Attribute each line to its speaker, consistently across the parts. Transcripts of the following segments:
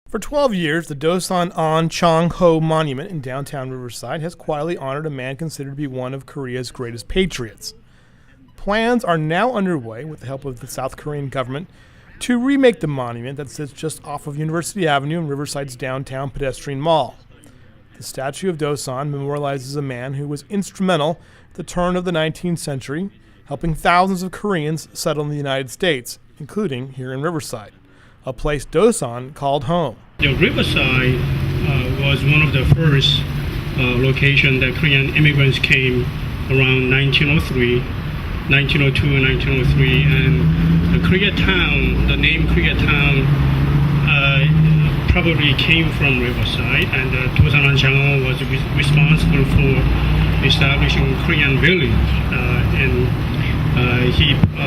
Speaker 1: For 12 years, the Dosan Ahn Chang Ho monument in downtown Riverside has quietly honored a man considered to be one of Korea's greatest patriots. Plans are now underway, with the help of the South Korean government, to remake the monument that sits just off of University Avenue in Riverside's downtown pedestrian mall. The statue of Dosan memorializes a man who was instrumental at the turn of the 19th century, helping thousands of Koreans settle in the United States, including here in Riverside, a place Dosan called home.
Speaker 2: The Riverside was one of the first locations that Korean immigrants came around 1902 and 1903, and the Koreatown, the name Koreatown, probably came from Riverside, and Dosan Ahn Chang Ho was responsible for establishing Korean village, and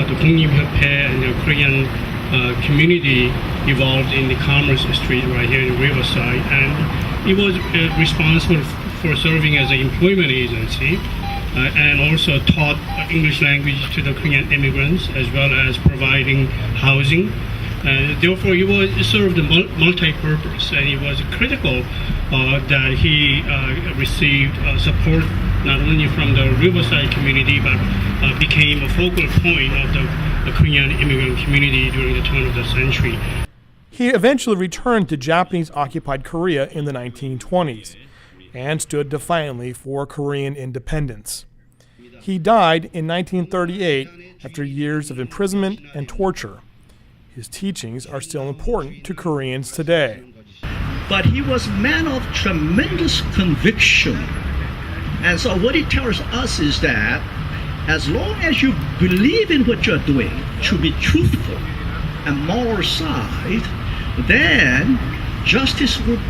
Speaker 2: the Kok립협회 and the Korean community evolved in the Commerce Street right here in Riverside, and he was responsible for serving as an employment agency and also taught English language to the Korean immigrants, as well as providing housing. Therefore, he served multi-purpose, and it was critical that he received support not only from the Riverside community, but became a focal point of the Korean immigrant community during the turn of the century.
Speaker 1: He eventually returned to Japanese-occupied Korea in the 1920s and stood defiantly for Korean independence. He died in 1938 after years of imprisonment and torture. His teachings are still important to Koreans today.
Speaker 3: But he was a man of tremendous conviction. And so what he tells us is that as long as you believe in what you're doing, to be truthful and moral side, then justice will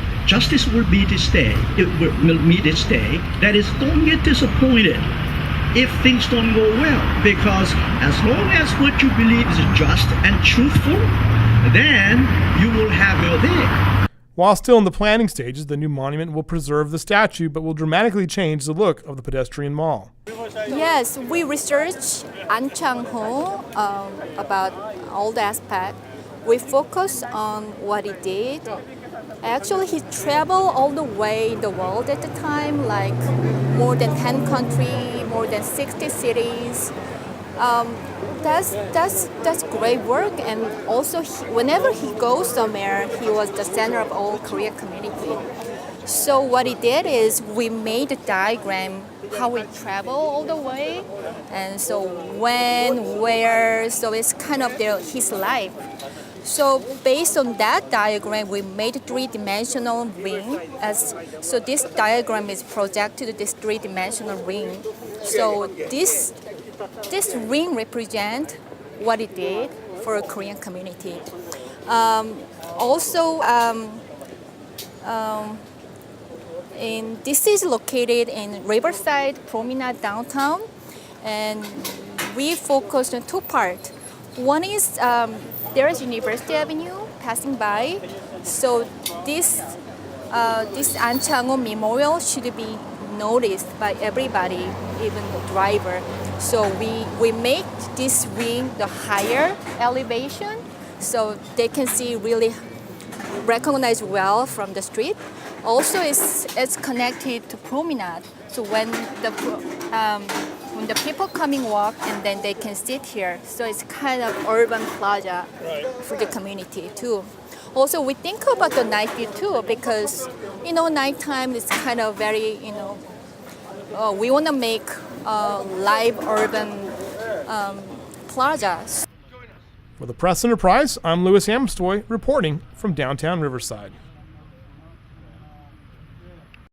Speaker 3: meet its day. It will meet its day. That is, don't get disappointed if things don't go well, because as long as what you believe is just and truthful, then you will have your day.
Speaker 1: While still in the planning stages, the new monument will preserve the statue but will dramatically change the look of the pedestrian mall.
Speaker 4: Yes, we researched Ahn Chang Ho about all the aspects. We focus on what he did. Actually, he traveled all the way in the world at the time, like more than 10 countries, more than 60 cities. That's great work, and also whenever he goes somewhere, he was the center of all Korean community. So what he did is we made a diagram how he traveled all the way, and so when, where, so it's kind of his life. So based on that diagram, we made a three-dimensional ring. So this diagram is projected this three-dimensional ring. So this ring represents what it did for a Korean community. This is located in Riverside Promenade downtown, and we focused on two parts. One is there is University Avenue passing by, so this Ahn Chang Ho memorial should be noticed by everybody, even the driver. So we make this ring the higher elevation, so they can see really recognize well from the street. Also, it's connected to promenade. So when the people coming walk, and then they can sit here. So it's kind of urban plaza for the community too. Also, we think about the night view too, because nighttime is kind of very we want to make live urban plazas.
Speaker 1: For the Press Enterprise, I'm Louis Amstoy reporting from downtown Riverside.